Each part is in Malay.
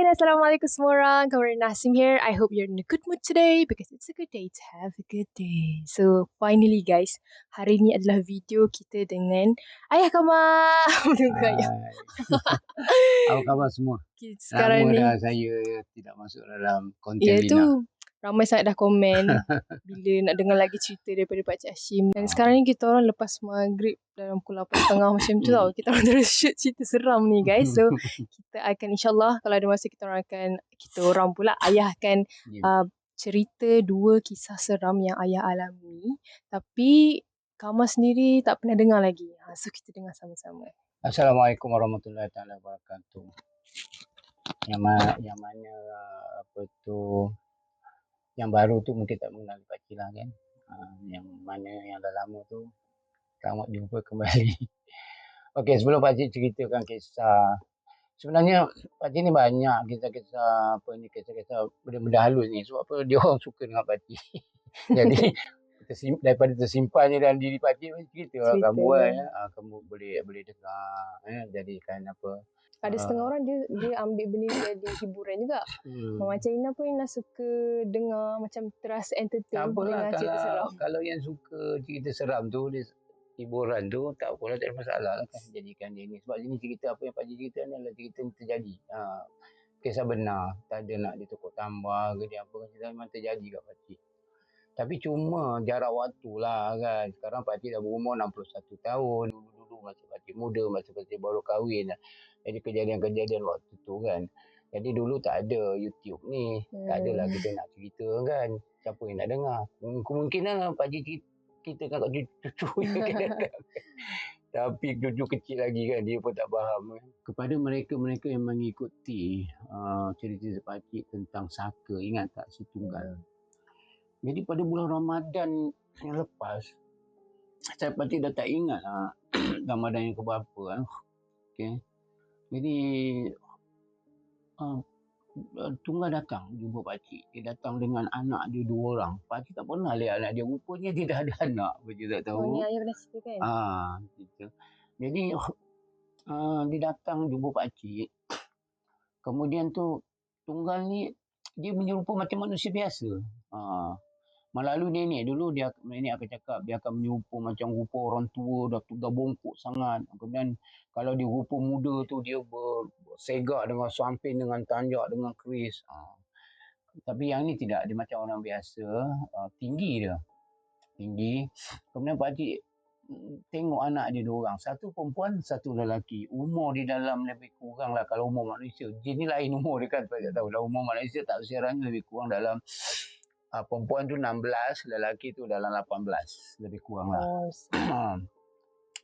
Assalamualaikum semua orang. Kamarina Nasim here. I hope you're in a good mood today because it's a good day to have a good day. So finally guys, hari ni adalah video kita dengan Ayah Kamal. Menunggu ayah. Apa khabar semua? Sekarang Lama ni dah saya tidak masuk dalam konten ya Lina. tu ramai sangat dah komen bila nak dengar lagi cerita daripada Pakcik Hashim. Dan sekarang ni kita orang lepas maghrib dalam pukul 8.30 macam tu tau. Kita orang terus shoot cerita seram ni guys. So kita akan insyaAllah kalau ada masa kita orang pula ayah akan cerita 2 kisah seram yang ayah alami. Tapi Kamal sendiri tak pernah dengar lagi. So kita dengar sama-sama. Assalamualaikum warahmatullahi wabarakatuh. Yang mana apa tu, yang baru tu mungkin tak mengenal Pakcik lah kan. Yang mana yang dah lama tu selamat jumpa kembali. Okey, sebelum Pakcik ceritakan kisah, sebenarnya Pakcik ni banyak kisah-kisah apa ni, kisah-kisah benda-benda halus ni. Sebab apa dia orang suka dengan Pakcik. Jadi daripada tersimpannya dalam diri Pakcik, cerita lah kamu kamu boleh dengar jadikan apa. Ada setengah orang dia ambil benda ni jadi hiburan juga. Macam Ina pun Ina suka dengar macam terasa entertain dengan cerita seram. Kalau yang suka cerita seram tu, dia hiburan tu, tak apalah, tak ada masalah lah kan jadikan dia ni. Sebab ini cerita apa yang Pakcik cerita ni adalah cerita yang terjadi. Kisah benar. Tak ada nak ditukar tambah ke dia apa kan. Cerita memang terjadi kat Pakcik. Tapi cuma jarak waktu lah kan. Sekarang Pakcik dah berumur 61 tahun. Dulu masa Pakcik muda, masa Pakcik baru kahwin. Jadi kejadian-kejadian waktu tu kan. Jadi dulu tak ada YouTube ni. Tak adalah kita nak cerita kan. Siapa yang nak dengar. Kemungkinan Pakcik ceritakan kat cucu yang akan datang. Tapi cucu kecil lagi kan. Dia pun tak faham kan. Kepada mereka-mereka yang mengikuti cerita Pakcik tentang saka. Ingat tak si Tunggal? Jadi pada bulan Ramadan yang lepas, saya Pakcik dah tak ingat Ramadan yang keberapa. Okay. Jadi Tunggal datang jumpa Pakcik. Dia datang dengan anak dia 2 orang. Pakcik tak pernah lihat anak dia. Rupanya dia dah ada anak. Pakcik tak tahu. Oh, ni ayah pernah cerita kan? Gitu. Jadi dia datang jumpa Pakcik. Kemudian tu Tunggal ni dia menyerupa macam manusia biasa. Malalu nenek dulu nenek akan cakap dia akan menyerupa macam rupa orang tua dah bongkok sangat. Kemudian kalau dia rupa muda tu dia bersegak dengan samping, dengan tanjak, dengan keris. Tapi yang ni tidak, dia macam orang biasa, tinggi dia. Tinggi. Kemudian Pakcik tengok anak dia 2 orang. Satu perempuan, satu lelaki. Umur di dalam lebih kurang lah kalau umur manusia. Jenis lain umur dia kan. Pakcik tahu lah umur manusia tak usianya lebih kurang dalam perempuan tu 16, lelaki tu dalam 18. Lebih kurang lah.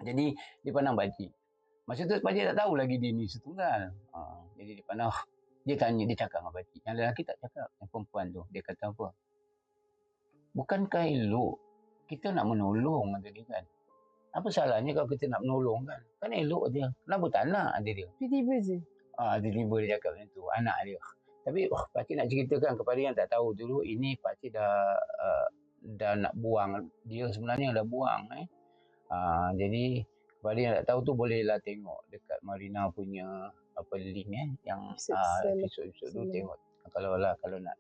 Jadi dia pandang Pakcik. Masa tu Pakcik tak tahu lagi dia ni setunggal. Jadi dia pandang, dia tanya, dia cakap dengan Pakcik. Yang lelaki tak cakap, yang perempuan tu. Dia kata apa? Bukankah elok kita nak menolong, kata dia kan. Apa salahnya kalau kita nak menolong kan? Kan elok dia. Kenapa tak nak, dia. Tiba-tiba je. Tiba-tiba dia cakap macam tu. Anak dia. Tapi Pakcik nak ceritakan kepada yang tak tahu dulu, ini Pakcik dah nak buang. Dia sebenarnya dah buang. Jadi kepada yang tak tahu tu bolehlah tengok dekat Marina punya link yang episod-episod tu tengok. Kalau nak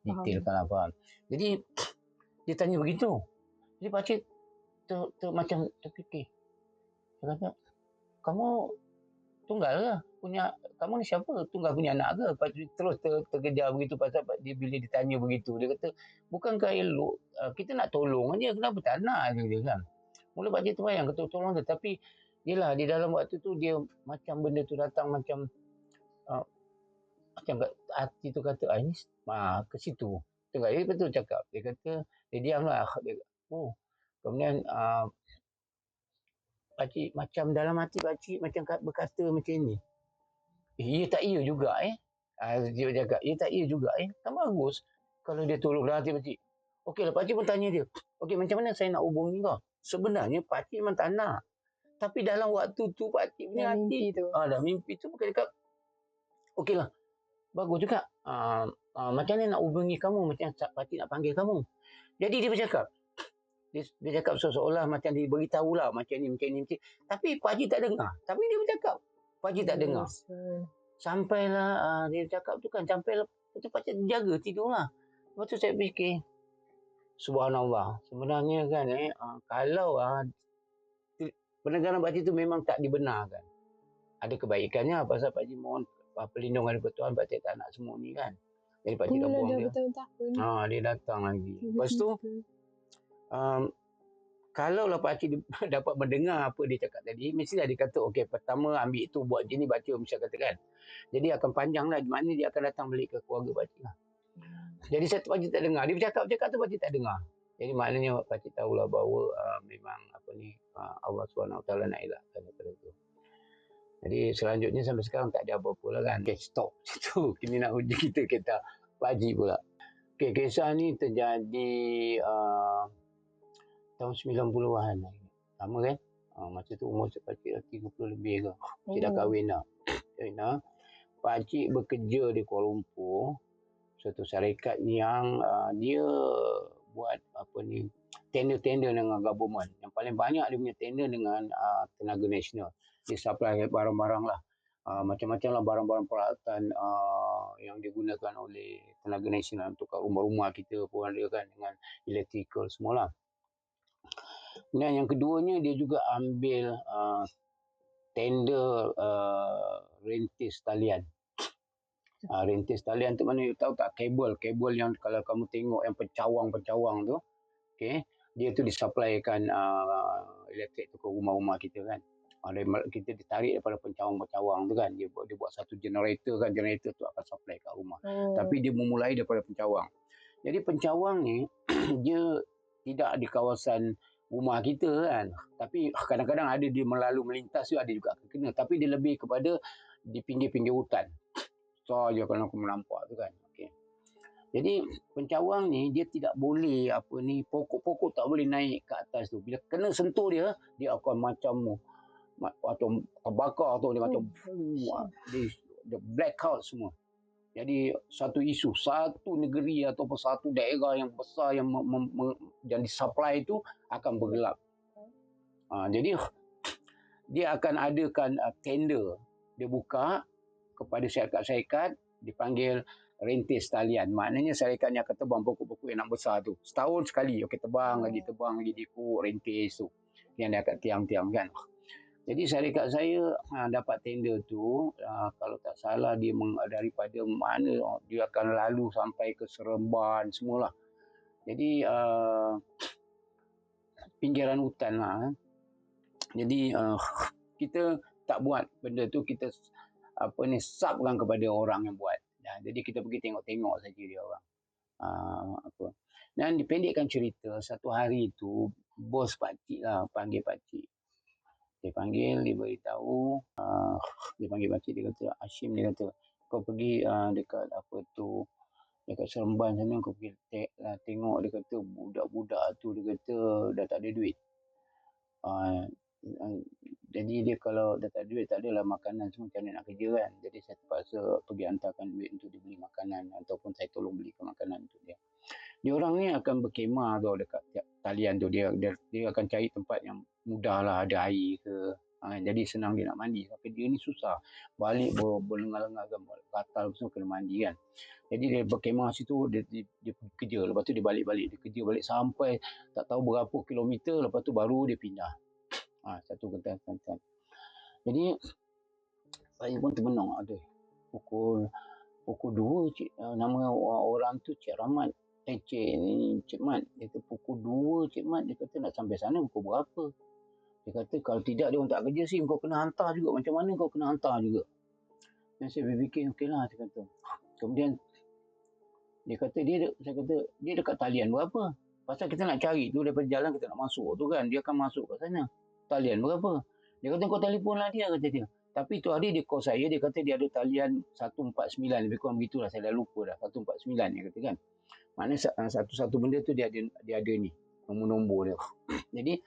detailkan apa. Jadi dia tanya begitu. Jadi Pakcik macam terfikir. Dia kata, kamu tunggal ke? Kamu ni siapa? Tunggal punya anak ke? Pakcik terus terkejar begitu pasal bila ditanya begitu. Dia kata, bukankah elok kita nak tolong dia, kenapa tak nak dia kan? Mula Pakcik terbayang kata tolong dia. Tapi yelah, di dalam waktu tu dia macam benda tu datang macam hati tu kata, ini ke situ. Tengok, dia betul cakap. Dia kata, dia diamlah. Kemudian Pakcik macam dalam hati Pakcik macam berkata macam ni. Ya tak iya juga dia cakap, ya tak iya juga kan bagus kalau dia tolong dalam hati Pakcik. Okeylah, Pakcik pun tanya dia. Okey, macam mana saya nak hubungi kau? Sebenarnya Pakcik memang tak nak. Tapi dalam waktu tu Pakcik punya hati dah mimpi tu bukan cakap. Okeylah, bagus juga. Macam mana nak hubungi kamu? Macam Pakcik nak panggil kamu. Jadi dia bercakap. Dia cakap seolah-olah macam dia beritahu lah macam ni. Tapi Pakcik tak dengar. Tapi dia bercakap. Pakcik tak dengar. Sampailah dia cakap tu kan, sampailah lepas tu pakcik jaga tidur lah. Lepas tu saya fikir, subhanallah, sebenarnya kan kalau penegaran pakcik tu memang tak dibenarkan. Ada kebaikannya pasal pakcik mohon perlindungan daripada Tuhan, pakcik tak nak semua ni kan. Jadi pakcik dah Inilah buang dah dia. bertahun-tahun. Dia datang lagi. Lepas tu Tiba-tiba. kalau lah pakcik dapat mendengar apa dia cakap tadi, mestilah dia kata, okey, pertama ambil tu buat je ni, baca mesti katakan. Jadi akan panjang lah, di mana dia akan datang balik ke keluarga pakcik lah. Jadi pakcik tak dengar. Dia bercakap-cakap tu pakcik tak dengar. Jadi maknanya pakcik tahulah bahawa memang Allah SWT nak elakkan daripada tu. Jadi selanjutnya sampai sekarang tak ada apa-apa lah kan. Okay, stop situ. Kini nak uji kita kata pakcik pula. Okay, kisah ni terjadi tahun 90-an. Sama kan? Masa tu umur pakcik dah 30 lebih ke. Pakcik dah kahwin dah. Pakcik bekerja di Kuala Lumpur. Suatu syarikat yang dia buat tender-tender dengan government. Yang paling banyak dia punya tender dengan Tenaga Nasional. Dia supply barang-barang lah. Macam-macam lah barang-barang peralatan yang digunakan oleh Tenaga Nasional untuk kat rumah-rumah kita pun ada kan, dengan electrical semualah. Dan yang keduanya dia juga ambil tender rentis talian. Rentis talian tu mana you tahu tak, kabel yang kalau kamu tengok yang pencawang tu, okey, dia tu disuplaikan elektrik tu ke rumah-rumah kita kan. Kita ditarik daripada pencawang tu kan, dia buat satu generator kan, generator tu akan supply kat rumah. Tapi dia memulai daripada pencawang. Jadi pencawang ni dia tidak di kawasan rumah kita kan, tapi kadang-kadang ada dia melintas tu, ada juga akan kena, tapi dia lebih kepada di pinggir-pinggir hutan. Saja kalau aku menampak tu kan. Okay. Jadi pencawang ni dia tidak boleh pokok-pokok tak boleh naik ke atas tu. Bila kena sentuh dia akan macam atau terbakar tu, dia macam dia blackout semua. Jadi satu isu, satu negeri ataupun satu daerah yang besar yang disupply itu akan bergelap. Jadi dia akan adakan tender. Dia buka kepada syarikat-syarikat, dipanggil rentis talian. Maknanya syarikat ni akan tebang pokok-pokok yang nak besar tu. Setahun sekali. Okey, tebang lagi diikut rentis tu. Yang dia akan tiang-tiang kan. Jadi syarikat saya dapat tender tu, kalau tak salah dia daripada mana dia akan lalu sampai ke Seremban semualah. Jadi pinggiran hutan lah. Jadi kita tak buat benda tu, kita subkan kepada orang yang buat. Jadi kita pergi tengok-tengok saja dia orang. Dan dipendekkan cerita, satu hari tu bos pakcik lah panggil pakcik. Dia panggil, dia beritahu, dia panggil pakcik, dia kata, Hashim, dia kata, kau pergi dekat dekat Seremban sana, kau pergi tengok, dia kata budak-budak tu, dia kata dah tak ada duit. Jadi dia kalau dah tak ada duit, tak adalah makanan semua, macam mana nak kerja kan. Jadi saya terpaksa pergi hantarkan duit untuk dia beli makanan, ataupun saya tolong belikan makanan untuk dia. Dia orang ni akan berkemah tau dekat talian tu. Dia akan cari tempat yang mudah lah, ada air ke. Jadi senang dia nak mandi. Tapi dia ni susah. Balik berlengar-lengar kan, gatal semua kena mandi kan. Jadi dia berkemah situ, dia kerja. Lepas tu dia balik-balik. Dia kerja balik sampai tak tahu berapa kilometer. Lepas tu baru dia pindah. Satu kental-kental. Jadi saya pun termenung. Pukul 2 nama orang tu Cik Rahmat. Cik Mat. Dia kata pukul 2 Cik Mat. Dia kata nak sampai sana pukul berapa? Dia kata kalau tidak dia orang tak kerja sih, kau kena hantar juga. Macam mana kau kena hantar juga? Dan saya berfikir okeylah, dia kata. Kemudian dia kata dia dekat talian berapa? Pasal kita nak cari tu daripada jalan kita nak masuk tu kan. Dia akan masuk kat sana. Talian berapa? Dia kata kau telefon lah dia, kata dia. Tapi tu hari dia call saya, dia kata dia ada talian 149. Lebih kurang begitulah, saya dah lupa dah. 149 dia kata kan. Maknanya satu-satu benda tu dia ada ni. Nombor-nombor dia. Jadi,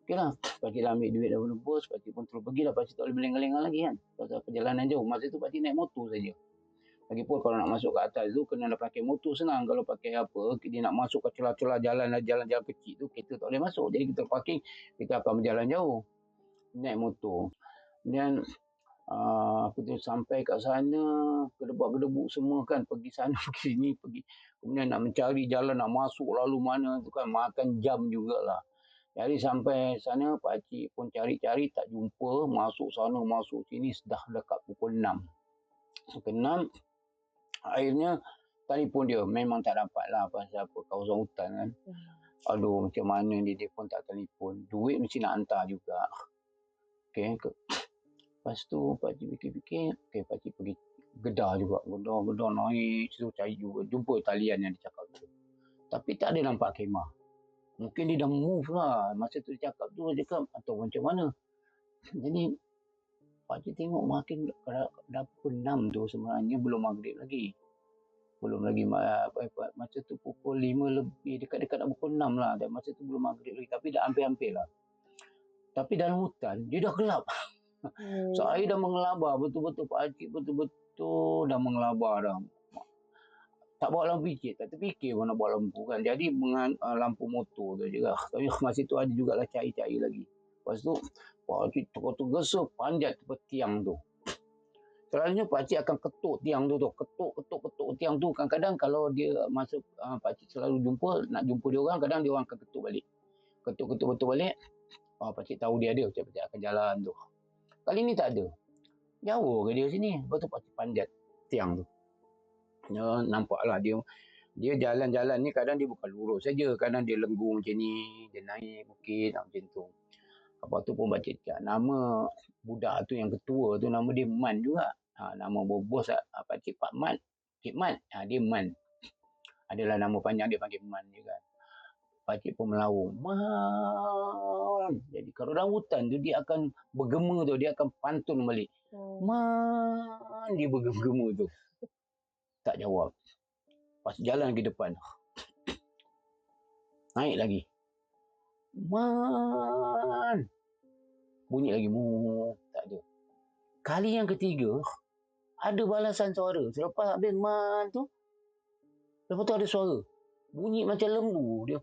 okeylah. Pakcik dah ambil duit daripada bos. Pakcik pun terus pergilah. Pakcik tak boleh berlengah-lengah lagi kan. Pasal perjalanan jauh. Masa tu pakcik naik motor saja. Lagipun kalau nak masuk ke atas tu, kena pakai motor senang. Kalau pakai dia nak masuk ke celah-celah jalan-jalan kecil tu, kita tak boleh masuk. Jadi kita parking, kita akan berjalan jauh. Naik motor. Dan Aku tu sampai kat sana, gedebak-gedebuk semua kan, pergi sana, pergi sini, pergi. Kemudian nak mencari jalan, nak masuk lalu mana tu kan, makan jam jugalah. Jadi sampai sana, pakcik pun cari-cari, tak jumpa. Masuk sana, masuk sini, dah dekat pukul 6. Pukul 6, akhirnya telefon dia. Memang tak dapat lah pasal apa, kawasan hutan kan. Aduh, macam mana ni, dia pun tak telefon. Duit mesti nak hantar juga. Okay. Lepas tu, pakcik fikir-fikir, okay, pakcik pergi Kedah juga. Kedah naik, situ cari juga. Jumpa talian yang dia cakap tu. Tapi tak ada nampak kemah. Mungkin dia dah move lah. Masa tu dia cakap tu, dia cakap, atau macam mana. Jadi, pakcik tengok makin dah pukul 6 tu sebenarnya belum maghrib lagi. Belum lagi, masa tu pukul 5 lebih, dekat-dekat dah pukul 6 lah. Dan masa tu belum maghrib lagi. Tapi dah hampir-hampir lah. Tapi dalam hutan, dia dah gelap. Saya dah mengelabah betul-betul, pakcik betul-betul dah mengelabah dah. Tak bawa lampu hijau, tak terfikir pun nak bawa lampu kan. Jadi dengan lampu motor tu je lah. Tapi masa tu ada jugalah cari-cari lagi. Lepas tu, pakcik tergesa panjat ke tiang tu. Selalunya pakcik akan ketuk tiang tu. Ketuk tiang tu. Kadang-kadang kalau dia masuk, pakcik selalu nak jumpa dia orang, kadang dia orang akan ketuk balik. Ketuk betul balik. Pakcik tahu dia ada, pakcik akan jalan tu. Kali ni tak ada. Jauh ke dia sini. Lepas tu pakcik panjat tiang tu. Ya, nampaklah dia jalan-jalan ni kadang dia bukan lurus saja. Kadang dia lenggung macam ni. Dia naik bukit macam tu. Lepas tu pun pakcik cakap, nama budak tu yang ketua tu nama dia Man juga. Nama bos pakcik Pak Man. Cik Man. Dia Man. Adalah nama panjang dia panggil Man juga. Pakcik pun melaung. Man. Jadi kalau orang hutan tu dia akan bergema tu. Dia akan pantun balik. Man. Dia bergema tu. Tak jawab. Pas jalan ke depan. Naik lagi. Man. Bunyi lagi. Tak ada. Kali yang ketiga, ada balasan suara. Selepas habis man tu, lepas tu ada suara. Bunyi macam lembu dia.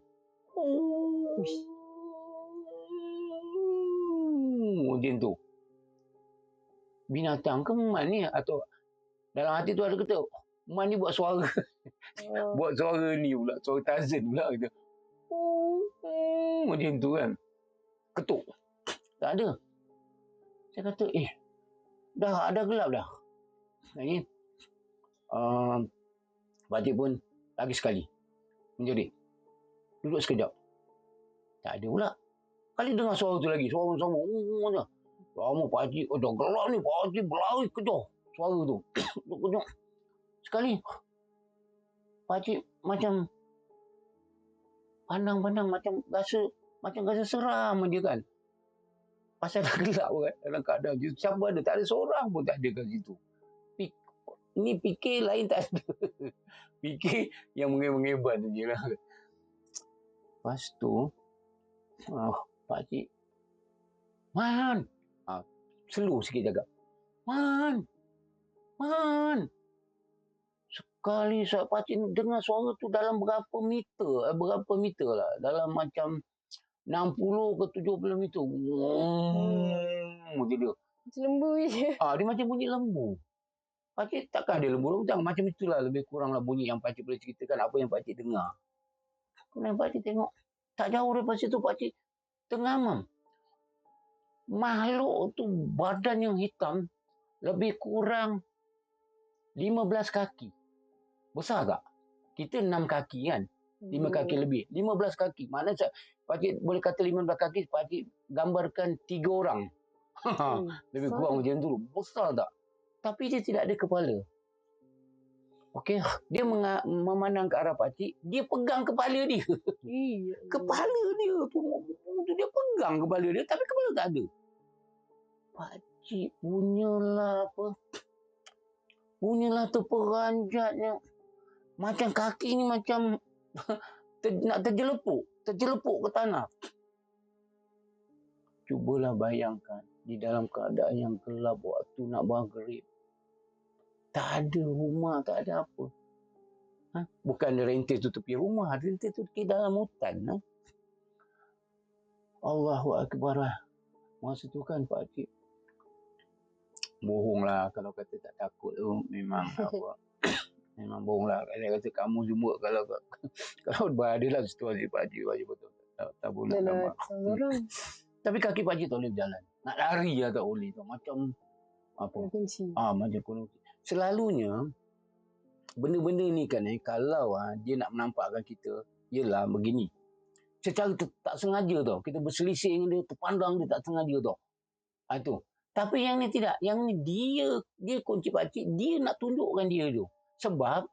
Macam tu. Binatang ke man ni? Atau dalam hati tu ada kata, man ni buat suara. Buat suara ni pula. Suara Tarzan pula. Kata. Macam tu kan. Ketuk. Tak ada. Saya kata, dah gelap dah. Jadi, pakcik pun lagi sekali menjerit. Duduk sekejap. Tak ada pula. Kali dengar suara tu lagi. Suara sama. Lama pakcik. Dah gelap ni. Pakcik berlari kejar suara tu. Duduk kejap. Sekali. Pakcik macam pandang-pandang macam rasa seram je kan. Pasal dah gelap kan. Dalam keadaan tu. Siapa ada. Tak ada seorang pun tak ada kat situ. Ini fikir lain tak ada. Fikir yang mengebat je lah. Lepas tu, pakcik, Man. Slow sikit jaga. Man. Sekali pakcik dengar suara tu dalam berapa meter lah. Dalam macam 60 ke 70 meter. Macam dia. Macam lembu je. Dia macam bunyi lembu. Pakcik takkan ada lembu macam itulah lebih kuranglah bunyi yang pakcik boleh ceritakan apa yang pakcik dengar. Kemudian pakcik tengok tak jauh daripada situ pakcik terngamam. Makhluk tu badan yang hitam lebih kurang 15 kaki. Besar tak? Kita 6 kaki kan? 5 kaki lebih. 15 kaki. Maknanya pakcik boleh kata 15 kaki, pakcik gambarkan 3 orang. Lebih kurang macam tu. Besar tak? Tapi dia tidak ada kepala. Okey, dia memandang ke arah pakcik, dia pegang kepala dia. Kepala dia tu dia pegang kepala dia tapi kepala tak ada. Pakcik punyalah terperanjatnya. Macam kaki ni macam nak terjelepuk ke tanah. Cubalah bayangkan di dalam keadaan yang gelap waktu nak maghrib. Tak ada rumah, tak ada apa. Bukan rentis tu tepi rumah, rentis tu di dalam hutan. Allahu Akbar. Masa tu kan pakcik bohong lah kalau kata tak takut tu memang apa memang bohong lah. Dia kata kamu semua kalau kalau ada lah situasi pakcik betul tak boleh nak Yalah, gambar. orang Tapi kaki pakcik tak boleh berjalan. Nak lari lah tak boleh tu. Macam apa? kena kunci. Macam kunci. Selalunya benda-benda ni kan kalau dia nak menampakkan kita ialah begini. Secara tak sengaja tau. Kita berselisih dengan dia, terpandang dia tak sengaja tau. Itu. Tapi yang ni tidak. Yang ni dia kunci pakcik, dia nak tunjukkan dia tu. Sebab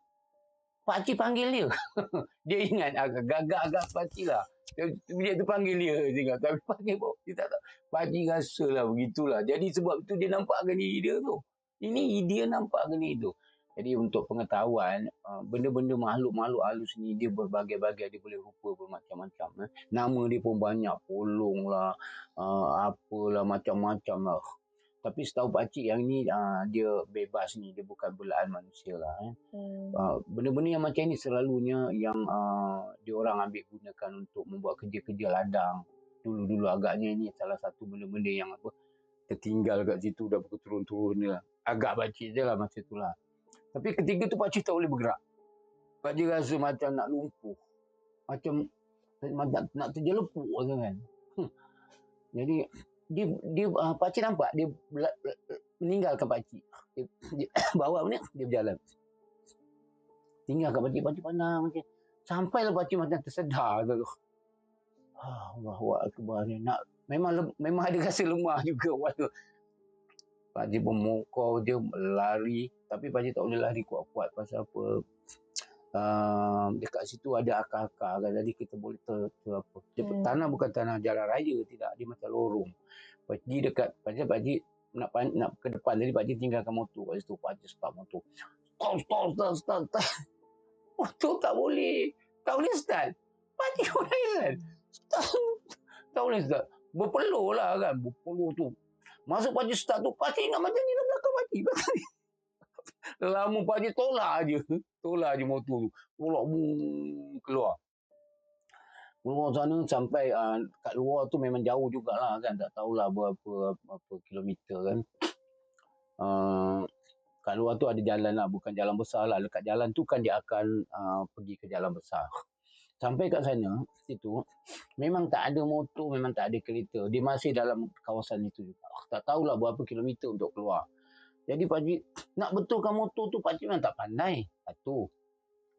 pakcik panggil dia. Dia ingat agak-agak pakcik lah. Dia terpanggil dia tinggal. Tapi pakcik dia tak tahu. Pakcik rasa lah begitulah. Jadi sebab itu dia nampakkan diri dia tu. Ini dia nampakkan diri tu. Jadi untuk pengetahuan, benda-benda makhluk-makhluk halus ni dia berbagai-bagai, dia boleh rupa bermacam-macam. Nama dia pun banyak, polong lah, apalah macam-macam lah. Tapi setahu pakcik yang ni dia bebas ni, dia bukan belaan manusia lah. Benda-benda yang macam ni selalunya yang diorang ambil gunakan untuk membuat kerja-kerja ladang. Dulu-dulu agaknya ini salah satu benda-benda yang apa tertinggal kat situ dah berturun-turun lah. Agak pakcik je lah masa tu lah. Tapi ketika tu pakcik tak boleh bergerak. Pakcik rasa macam nak lumpuh. Macam nak terjelepuk kan. Jadi dia pakcik nampak dia meninggalkan pakcik. Dia bawa ni dia berjalan. Tinggalkan pakcik pandang macam sampailah pakcik macam tersedar tu. Allahu akbar ni nak memang ada rasa lemah juga waktu pakcik pun mukau dia lari tapi pakcik tak boleh lari kuat-kuat pasal apa dekat situ ada akar-akar kan jadi kita boleh apa tanah bukan tanah jalan raya tidak dia macam lorong pakcik dekat pakcik nak ke depan jadi pakcik tinggalkan motor kat situ pakcik start motor start motor tak boleh start pakcik boleh kan tak boleh start berpeluh lah kan berpeluh tu masuk pakcik start tu pakcik ingat macam ni dalam belakang pakcik lama pakcik tolak je motor tu tolak keluar sana sampai kat luar tu memang jauh jugalah kan tak tahulah berapa kilometer kan kat luar tu ada jalan lah bukan jalan besar lah dekat jalan tu kan dia akan pergi ke jalan besar sampai kat sana situ memang tak ada motor memang tak ada kereta dia masih dalam kawasan itu juga tak tahulah berapa kilometer untuk keluar jadi pakcik nak betulkan motor tu pakcik memang tak pandai satu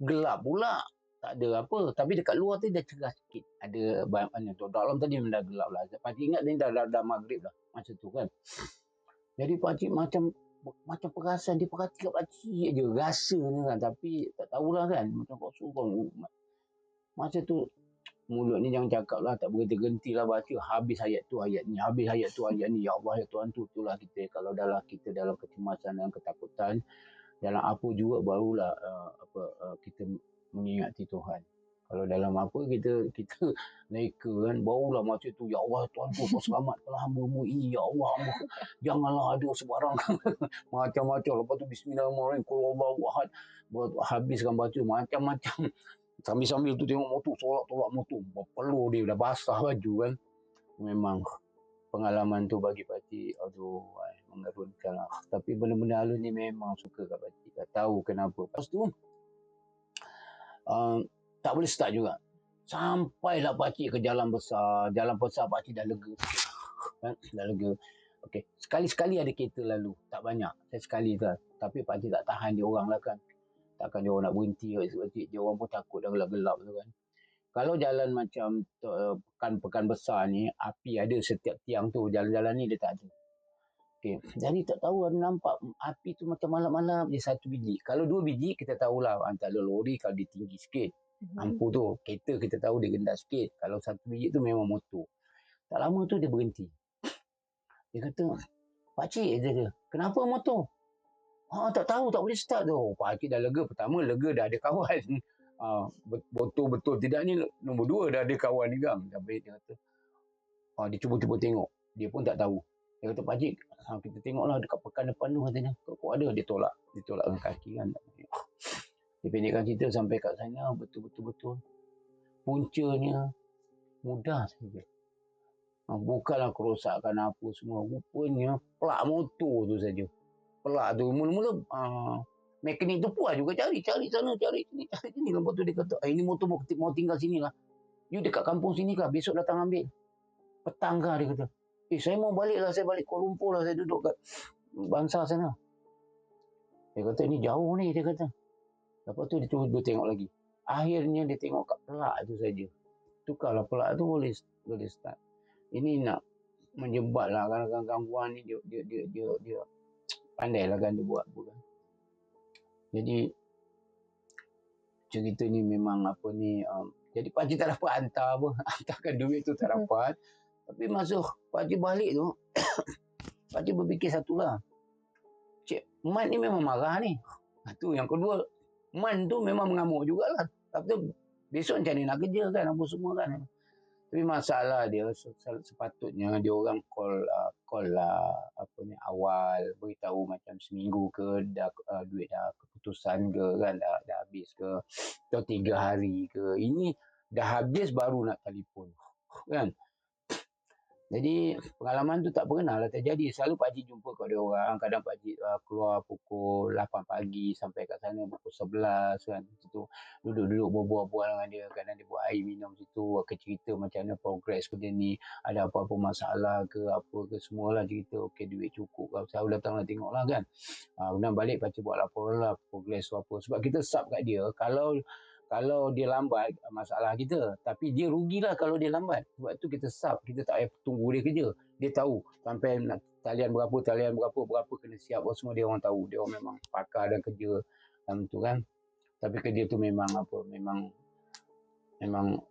gelap pula tak ada apa tapi dekat luar tu dah cerah sikit ada banyak tu dalam tadi memang dah gelap lah pakcik ingat ni dah maghrib lah macam tu kan jadi pakcik macam perasan dia perhati kat pakcik je rasa ni kan tapi tak tahulah kan macam kau suruh masa tu mulut ni jangan cakap lah tak berhenti-henti lah baca habis ayat tu ayat ni habis ayat tu ayat ni ya Allah ya Tuhan tu itulah kita kalau kita dalam kecemasan dan ketakutan dalam apa juga barulah kita mengingati Tuhan kalau dalam apa kita neka kan barulah macam tu ya Allah Tuhan tu kau selamatkanlah hamba-Mu ini ya Allah hamba janganlah ada sebarang macam-macam lepas tu bismillahirrahmanirrahim qul huwallahu ahad habiskan baca macam-macam sambil-sambil tu tengok motor tolak motor perlu dia dah basah baju kan memang pengalaman tu bagi pakcik menggerunkan lah. Tapi benda-benda halus ni memang suka kat pakcik tak tahu kenapa lepas tu tak boleh start juga sampailah pakcik ke jalan besar pakcik dah lega dah lega okey sekali-sekali ada kereta lalu tak banyak sekali tu tapi pakcik tak tahan dia orang lah kan takkan dia orang nak berhenti pakcik dia orang pun takut dah gelap-gelap tu kan kalau jalan macam pekan besar ni api ada setiap tiang tu jalan-jalan ni dia tak ada okay. Jadi tak tahu ada nampak api tu macam malam-malam dia satu biji kalau dua biji kita tahulah antara lori kalau dia tinggi sikit lampu tu kereta kita tahu dia rendah sikit kalau satu biji tu memang motor tak lama tu dia berhenti dia kata pakcik dia kenapa motor tak tahu tak boleh start tu pakcik dah lega pertama lega dah ada kawan betul-betul tidak ni nombor dua dah ada kawan juga sampai dia kata dia cuba-cuba tengok dia pun tak tahu dia kata pakcik kita tengoklah dekat pekan depan tu katanya kok ada dia tolak dengan kaki kan dia pendekkan cerita sampai kat sana betul-betul puncanya mudah saja bukanlah kerosakan apa semua rupanya plak motor tu saja pelak tu. Mula-mula mekanik tu puas juga cari sana, cari sini. Lepas tu dia kata, ini motor mau tinggal sini lah. You dekat kampung sini kah? Besok datang ambil. Petang kah? Dia kata. Saya mau balik lah. Saya balik Kuala Lumpur lah. Saya duduk kat Bansar sana. Dia kata, ini jauh ni. Dia kata. Lepas tu dia tengok lagi. Akhirnya dia tengok kat pelak tu saja. Tukarlah pelak tu boleh start. Ini nak menjembat lah kan gangguan ni dia pandai lah kan dia buat kan. Jadi cerita ni memang apa ni jadi pakcik tak dapat hantar apa hantarkan duit tu tak dapat. Tapi masa pakcik balik tu pakcik berfikir satu lah, Cik Man ni memang marah ni. Tu yang kedua, Man tu memang mengamuk jugalah. Tapi besok macam mana nak kerja kan apa semua kan. Tapi masalah dia sepatutnya dia orang call lah apa ni awal beritahu macam seminggu ke dah duit dah keputusan ke kan dah habis ke atau 3 hari ke. Ini dah habis baru nak telefon kan. Jadi pengalaman tu tak pernah lah terjadi. Selalu pakcik jumpa kat dia orang. Kadang pakcik keluar pukul 8 pagi sampai kat sana pukul 11 kan. Situ duduk-duduk berbual-bual dengan dia. Kadang dia buat air minum situ. Cerita macam mana progres kerja ni. Ada apa-apa masalah ke apa ke semualah cerita. Okey duit cukup ke. Selalu datang lah tengok lah kan. Kemudian balik pakcik buat laporan lah progres apa. Sebab kita sub kat dia. Kalau dia lambat, masalah kita. Tapi dia rugilah kalau dia lambat. Sebab tu kita sub. Kita tak payah tunggu dia kerja. Dia tahu. Sampai nak talian berapa kena siap. Semua dia orang tahu. Dia orang memang pakar dan kerja. Dalam tu kan. Tapi kerja tu memang apa. Memang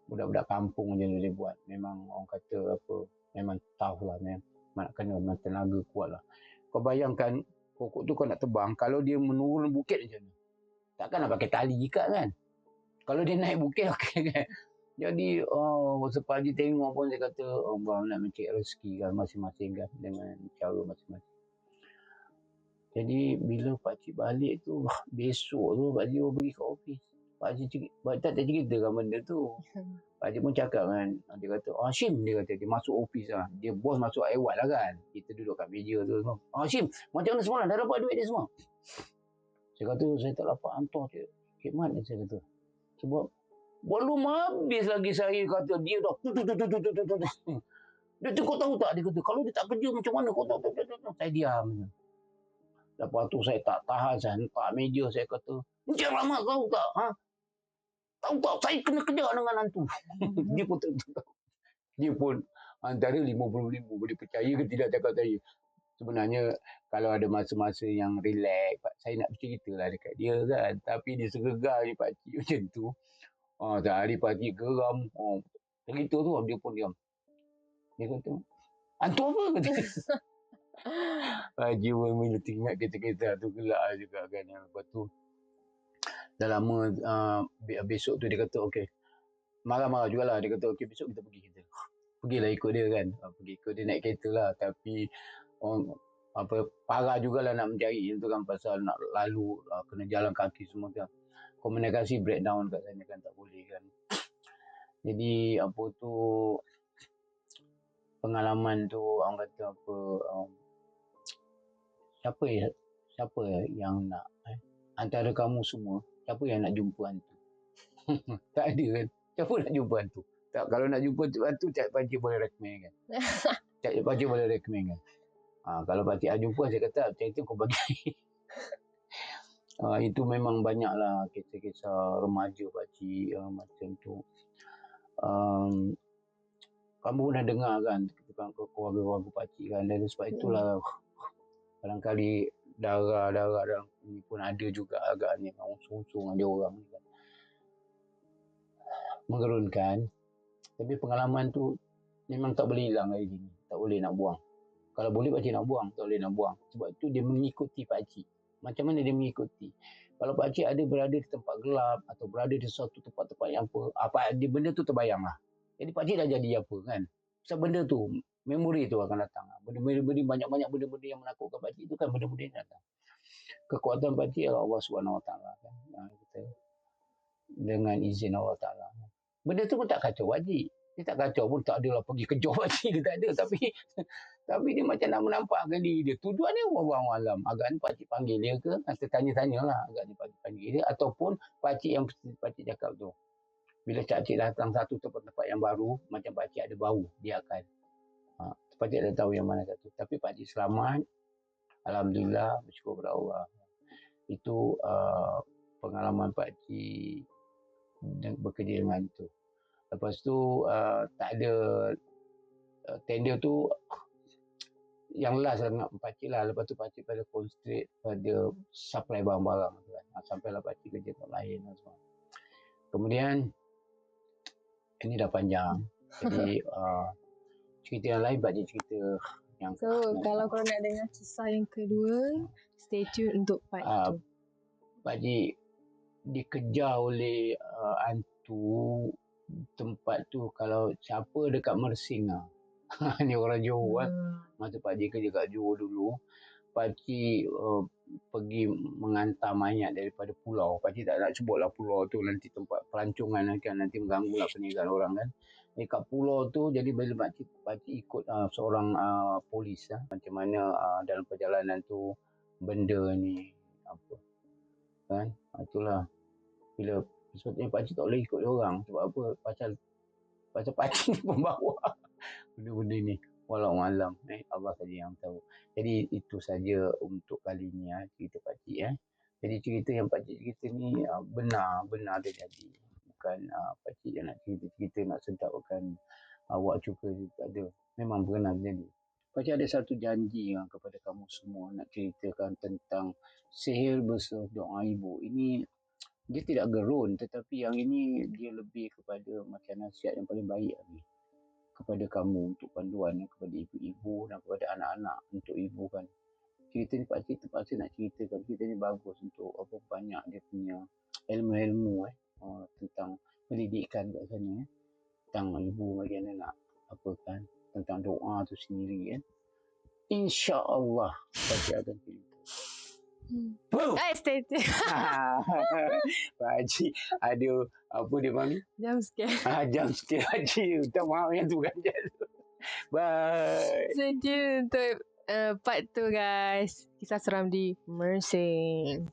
budak-budak kampung je dia buat. Memang orang kata apa. Memang tough lah. Memang kena tenaga kuat lah. Kau bayangkan. Pokok tu kau nak tebang. Kalau dia menurun bukit macam mana? Takkan nak pakai tali ikat kan? Kalau dia naik bukit okey kan. Jadi sepagi tengok pun dia kata bang nak mencari rezeki kan masing-masing kan dengan cara masing-masing. Jadi bila pakcik balik tu besok tu pakcik pergi ke office. Pakcik tak cerita kan benda tu. Pakcik pun cakap kan dia kata Hashim dia kata dia masuk office lah. Dia bos masuk awal lah kan. Kita duduk kat meja tu semua. Hashim macam mana semalam dah dapat duit dia semua? Saya kata saya tak dapat hantar Cik Mat saya kata. Sebab belum habis lagi saya kata dia dah dia tu kau tahu tak dia kata kalau dia tak kerja macam mana kau tahu saya diam. Lepas tu saya tak tahan saya hentak meja saya kata macam lama kau tak tahu tak saya kena kerja dengan hantu. Dia pun tahu. Dia pun antara 50,000 boleh percaya ke tidak cakap saya. Sebenarnya kalau ada masa-masa yang relax saya nak bercerita lah dekat dia kan. Tapi dia segegar je pakcik macam tu. Sehari pakcik geram. Cerita tu dia pun diam. Dia kata, hantu apa? Kata. Pakcik pun bila teringat kisah-kisah tu gelak juga kan. Lepas tu, dah lama besok tu dia kata, okey. Marah-marah jugalah. Dia kata, okey besok kita pergi. Pergilah ikut dia kan. Pergi ikut dia naik kereta lah. Tapi, parah jugalah nak mencari tu kan. Pasal nak lalu, kena jalan kaki semua kan. Komunikasi breakdown kat sana kan tak boleh kan. Jadi apa tu pengalaman tu orang kata apa siapa yang nak antara kamu semua siapa yang nak jumpa hantu? Tak ada kan. Siapa nak jumpa hantu? Tak, kalau nak jumpa hantu pakcik boleh recommend kan. Pakcik boleh recommend kan. Kalau pakcik jumpa saya kata macam itu kau bagi. Itu memang banyaklah kisah-kisah remaja pakcik macam tu. Kamu pernah dengar kan keluarga-keluarga pakcik kan. Dan sebab itulah kadang-kali darah dalam ni pun ada juga agaknya orang sungsung ada orang ni kan. Menggerunkan. Tapi pengalaman tu memang tak boleh hilang lagi ni. Tak boleh nak buang. Kalau boleh pakcik nak buang, tak boleh nak buang. Sebab itu dia mengikuti pakcik. Macam mana dia mengikuti? Kalau pakcik ada berada di tempat gelap atau berada di suatu tempat-tempat yang benda tu terbayang lah. Jadi pakcik dah jadi apa kan. Sebab benda tu, memori tu akan datang. Benda-benda banyak-banyak benda-benda yang menakutkan pakcik tu kan benda-benda yang datang. Kekuatan pakcik adalah Allah SWT kan. Kita dengan izin Allah Ta'ala. Benda tu pun tak kacau pakcik. Dia tak kacau pun, tak adalah pergi kejar pakcik ke, tak ada. Tapi dia macam nak menampakkan diri dia. Tujuan dia orang alam. Agaknya pakcik panggil dia ke, atau tanya-tanya lah. Agaknya pakcik panggil dia. Ataupun pakcik yang pakcik cakap tu. Bila pakcik datang satu tempat-tempat yang baru, macam pakcik ada bau, dia akan. Pakcik dah tahu yang mana satu. Tapi pakcik selamat. Alhamdulillah, bersyukur kepada Allah. Itu pengalaman pakcik bekerja dengan itu. Lepas tu tak ada tender tu yang last dengan pakcik lah. Lepas tu pakcik pada concentrate pada supply barang-barang tu kan. Sampailah pakcik kerja tempat lain dan semua. Kemudian ini dah panjang. Jadi cerita yang lain pakcik cerita yang kalau korang nak dengar kisah yang kedua, stay tune untuk part 2. pakcik dikejar oleh hantu tempat tu. Kalau siapa dekat Mersing lah. Ni orang Johor kan. Masa pakcik kerja kat Johor dulu, pakcik pergi menghantar mayat daripada pulau. Pakcik tak nak sebutlah pulau tu, nanti tempat pelancongan kan, nanti mengganggu lah perniagaan orang kan. Dekat pulau tu, jadi bila pakcik ikut seorang polis lah, macam mana dalam perjalanan tu benda ni apa kan. Itulah bila sebetulnya pakcik tak boleh ikut dia orang. Sebab apa? Pasal pakcik ni pembawa benda-benda ni. Walau alam, Allah saja yang tahu. Jadi itu saja untuk kali ni cerita pakcik. Jadi cerita yang pakcik cerita ni benar terjadi. Bukan pakcik yang nak cerita nak sedapkan awak cuka, tak ada. Memang benar terjadi. Pakcik ada satu janji kepada kamu semua, nak ceritakan tentang sihir besar doa ibu. Ini dia tidak gerun, tetapi yang ini dia lebih kepada macam nasihat yang paling baik ni kepada kamu, untuk panduan kepada ibu-ibu dan kepada anak-anak untuk ibu kan. Cerita ni pakcik terpaksa nak ceritakan. Cerita ni bagus untuk banyak dia punya ilmu-ilmu tentang pendidikan kat sana tentang ibu bagaimana nak kan, tentang doa tu sendiri kan. InsyaAllah pakcik akan cerita. Stay tune. Pakcik ada apa dia panggil? Jump scare. Jump scare pakcik. Minta maaf yang tu kan. Bye. Stay tune untuk part 2 guys. Kisah seram di Mersing.